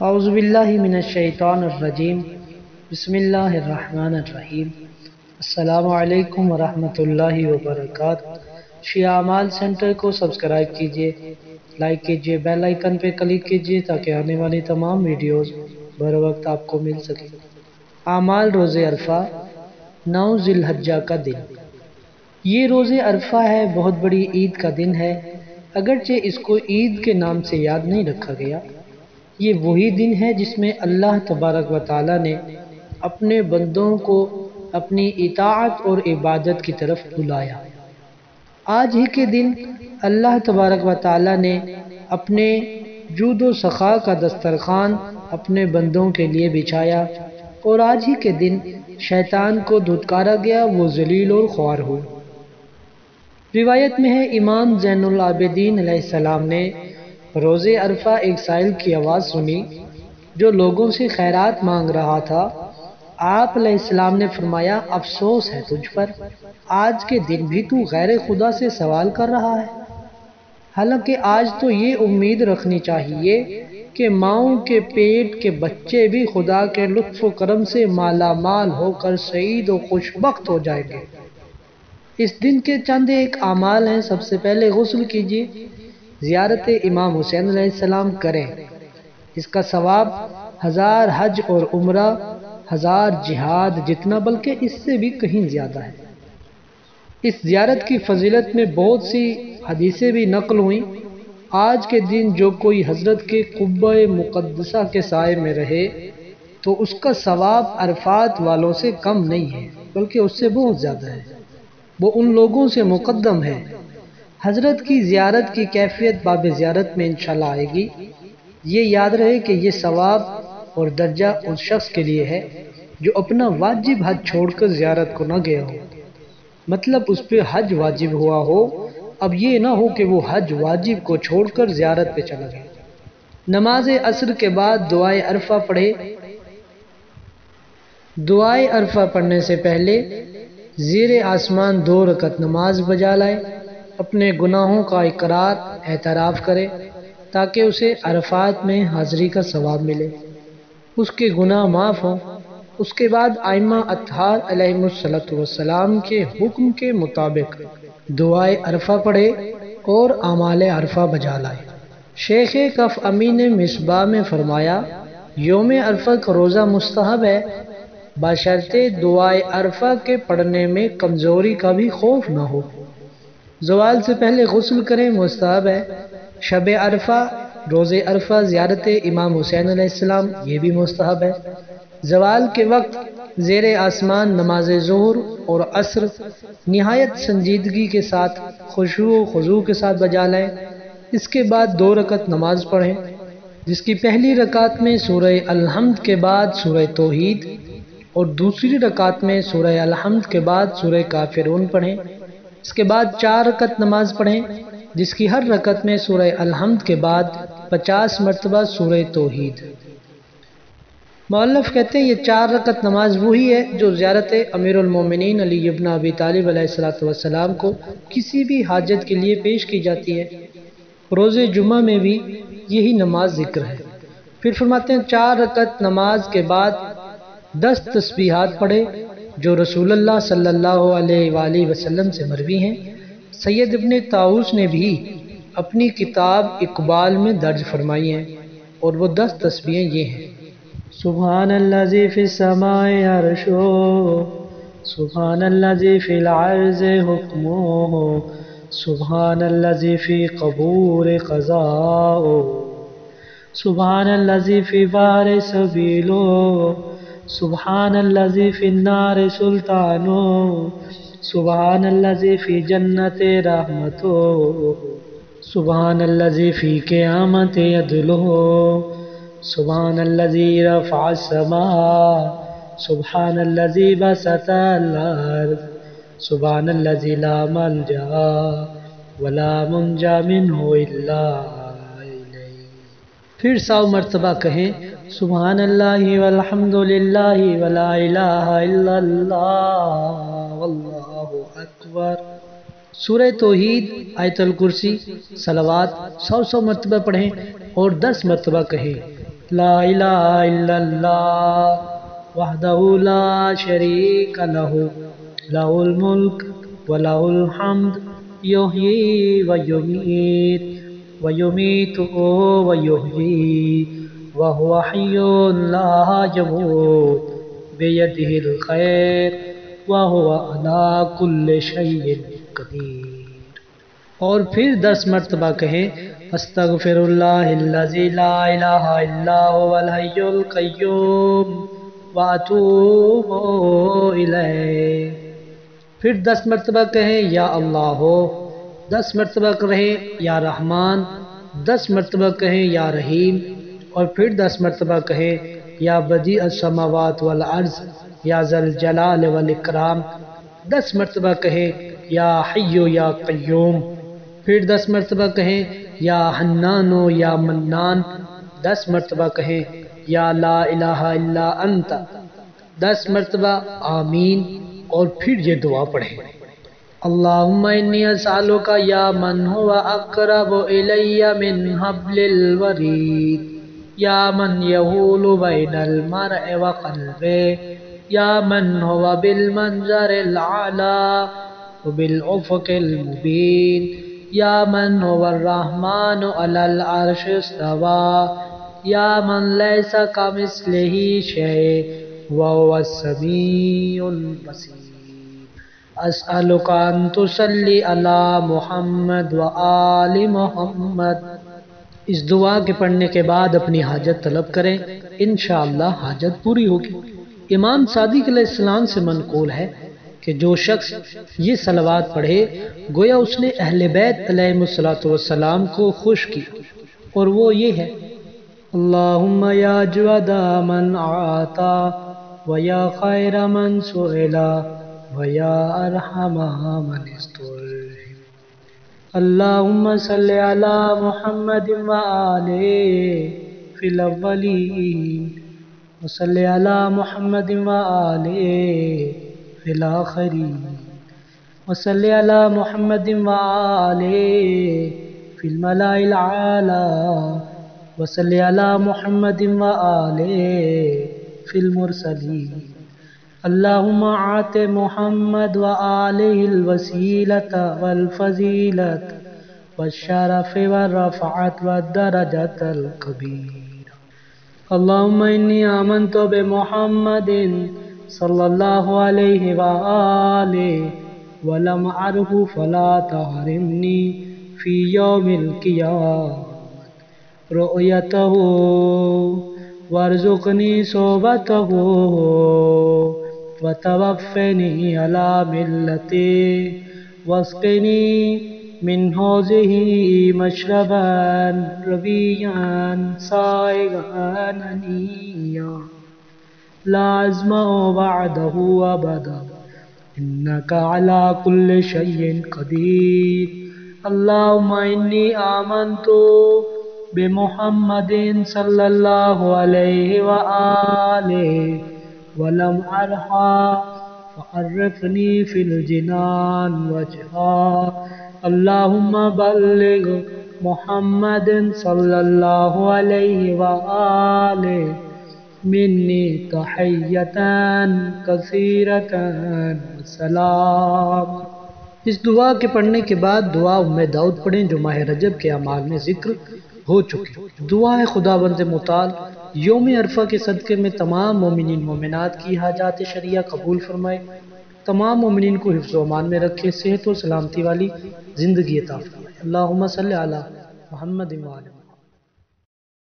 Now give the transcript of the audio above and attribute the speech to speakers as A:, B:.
A: اعوذ باللہ من الشیطان الرجیم بسم اللہ الرحمن الرحیم السلام علیکم ورحمۃ اللہ وبرکاتہ۔ شیعہ اعمال سینٹر کو سبسکرائب کیجیے، لائک کیجیے، بیل آئیکن پہ کلک کیجیے تاکہ آنے والی تمام ویڈیوز بر وقت آپ کو مل سکے۔ اعمال روز عرفہ 9 ذی الحجہ کا دن۔ یہ روز عرفہ ہے، بہت بڑی عید کا دن ہے، اگرچہ اس کو عید کے نام سے یاد نہیں رکھا گیا۔ یہ وہی دن ہے جس میں اللہ تبارک و تعالی نے اپنے بندوں کو اپنی اطاعت اور عبادت کی طرف بلایا۔ آج ہی کے دن اللہ تبارک و تعالی نے اپنے جود و سخا کا دسترخوان اپنے بندوں کے لیے بچھایا، اور آج ہی کے دن شیطان کو دھتکارا گیا، وہ ذلیل اور خوار ہوئے۔ روایت میں ہے امام زین العابدین علیہ السلام نے روز عرفہ ایک سائل کی آواز سنی جو لوگوں سے خیرات مانگ رہا تھا۔ آپ علیہ السلام نے فرمایا، افسوس ہے تجھ پر، آج کے دن بھی تو غیر خدا سے سوال کر رہا ہے۔ حالانکہ آج تو یہ امید رکھنی چاہیے کہ ماؤں کے پیٹ کے بچے بھی خدا کے لطف و کرم سے مالا مال ہو کر سعید و خوشبخت ہو جائیں گے۔ اس دن کے چند ایک اعمال ہیں۔ سب سے پہلے غسل کیجیے، زیارت امام حسین علیہ السلام کریں، اس کا ثواب 1000 حج اور عمرہ، 1000 جہاد جتنا، بلکہ اس سے بھی کہیں زیادہ ہے۔ اس زیارت کی فضیلت میں بہت سی حدیثیں بھی نقل ہوئیں۔ آج کے دن جو کوئی حضرت کے قبہ مقدسہ کے سائے میں رہے تو اس کا ثواب عرفات والوں سے کم نہیں ہے، بلکہ اس سے بہت زیادہ ہے، وہ ان لوگوں سے مقدم ہے۔ حضرت کی زیارت کی کیفیت باب زیارت میں انشاءاللہ آئے گی۔ یہ یاد رہے کہ یہ ثواب اور درجہ اس شخص کے لیے ہے جو اپنا واجب حج چھوڑ کر زیارت کو نہ گیا ہو، مطلب اس پہ حج واجب ہوا ہو، اب یہ نہ ہو کہ وہ حج واجب کو چھوڑ کر زیارت پہ چلا گیا۔ نماز عصر کے بعد دعائے عرفہ پڑھے۔ دعائے عرفہ پڑھنے سے پہلے زیر آسمان 2 رکعت نماز بجا لائے، اپنے گناہوں کا اقرار اعتراف کرے تاکہ اسے عرفات میں حاضری کا ثواب ملے، اس کے گناہ معاف ہوں۔ اس کے بعد ائمہ اطہار علیہم السلام کے حکم کے مطابق دعائے عرفہ پڑھے اور اعمال عرفہ بجا لائے۔ شیخ کف امین مصباح میں فرمایا، یوم عرفہ کا روزہ مستحب ہے، بشرطے دعائے عرفہ کے پڑھنے میں کمزوری کا بھی خوف نہ ہو۔ زوال سے پہلے غسل کریں، مستحب ہے۔ شب عرفہ، روز عرفہ، زیارت امام حسین علیہ السلام، یہ بھی مستحب ہے۔ زوال کے وقت زیر آسمان نماز ظہر اور عصر نہایت سنجیدگی کے ساتھ خشوع و خضوع کے ساتھ بجا لیں۔ اس کے بعد 2 رکعت نماز پڑھیں، جس کی پہلی رکعت میں سورہ الحمد کے بعد سورہ توحید اور دوسری رکعت میں سورہ الحمد کے بعد سورہ کافرون پڑھیں۔ اس کے بعد 4 رکعت نماز پڑھیں، جس کی ہر رکعت میں سورہ الحمد کے بعد 50 مرتبہ سورہ توحید۔ مؤلف کہتے ہیں یہ 4 رکعت نماز وہی ہے جو زیارت امیر المومنین علی ابن ابی طالب علیہ السلام کو کسی بھی حاجت کے لیے پیش کی جاتی ہے۔ روز جمعہ میں بھی یہی نماز ذکر ہے۔ پھر فرماتے ہیں 4 رکعت نماز کے بعد 10 تسبیحات پڑھے جو رسول اللہ صلی اللہ علیہ وآلہ وسلم سے مروی ہیں۔ سید ابن طاؤس نے بھی اپنی کتاب اقبال میں درج فرمائی ہیں، اور وہ 10 تسبیحیں یہ ہیں: سبحان الذی فی السماء عرشہ، سبحان الذی فی الارض حکمہ، سبحان الذی فی قبور قضاء، سبحان الذی فی بحر سبیلہ، سبحان الذی فی النار سلطان، سبحان الذی فی جنت رحمت، سبحان الذی فی قیامت عدلہ، سبحان الذی رفع السماء، سبحان الذی بسط الارض، سبحان الذی لا ملجا ولا منجا منہ الا الیہ۔ پھر 100 مرتبہ کہیں سبحان اللہ والحمد للہ ولا الہ الا اللہ واللہ اکبر۔ سورہ توحید، آیت الکرسی، صلوات 100 مرتبہ پڑھیں اور 10 مرتبہ کہیں لا الہ الا اللہ وحدہ لا شریک لہ لہ الملک ولہ الحمد یحیی ویمیت ویحیی وہو حی لا یموت بیدہ الخیر وہو علی کل شیء قدیر۔ اور پھر 10 مرتبہ کہیں استغفر اللہ الذی لا الہ الا هو الحی القیوم واتوب الیہ۔ پھر 10 مرتبہ کہیں یا اللہ ہو، 10 مرتبہ کہیں یا رحمان، 10 مرتبہ کہیں یا رحیم، اور پھر 10 مرتبہ کہیں یا بدیع السماوات والارض یا ذا الجلال والاکرام، 10 مرتبہ کہیں یا حی یا قیوم، پھر 10 مرتبہ کہیں یا حنان یا منان، 10 مرتبہ کہیں یا لا الہ الا انت، 10 مرتبہ آمین، اور پھر یہ دعا پڑھیں اللہم انی اسألک یا من هو اقرب الی من حبل الورید یا من یحول بین المرء وقلبه یا من هو بالمنظر الاعلی وبالافق المبین یا من هو الرحمن علی العرش استوى یا من لیس کمثلہ شیء وهو السمیع البصیر۔ اسألک ان تصلی علی محمد وآل محمد۔ اس دعا کے پڑھنے کے بعد اپنی حاجت طلب کریں، انشاءاللہ حاجت پوری ہوگی۔ امام صادق علیہ السلام سے منقول ہے کہ جو شخص یہ صلوات پڑھے گویا اس نے اہل بیت علیہ السلام کو خوش کی، اور وہ یہ ہے اللہم یا جواد من عاطا ویا خیر من سئلا ویا ارحم من استرحم۔ اللہم صلی علی محمد وآلہ فی الاولین وصلی علی محمد وآلہ فی الآخرین وصلی علی محمد وآلہ فی الملأ الاعلی وصلی علی محمد وآلہ فی المرسلین۔ اللہم آت محمد وآلہ الوسیلۃ والفضیلۃ والشرف والرفعۃ والدرجۃ الکبیرہ۔ اللہم انی آمنت بمحمد صلی اللہ علیہ وآلہ ولم أره فلا تحرمني في يوم القيامة رؤيته وارزقني صحبته وتوفني على ملته واسقني من حوضه مشربا رويا سائغا هنيا لا أظمأ بعده أبدا إنك على كل شيء قدير۔ اللهم إني آمنت بمحمد صلى الله عليه وآله ولم أرها فعرفني في الجنان وجها۔ اللهم بلغ محمد صلى الله عليه وآله منی تحیتاً کثیرتاً سلام۔ اس دعا کے پڑھنے کے بعد دعا ام داؤد پڑھیں جو ماہ رجب کے اعمال میں ذکر ہو چکی۔ دعا ہے خداوند متعال یوم عرفہ کے صدقے میں تمام مومنین مومنات کی حاجات شرعیہ قبول فرمائے، تمام مومنین کو حفظ و امان میں رکھے، صحت و سلامتی والی زندگی عطا فرمائے۔ اللہم صلی علی محمد وآلہ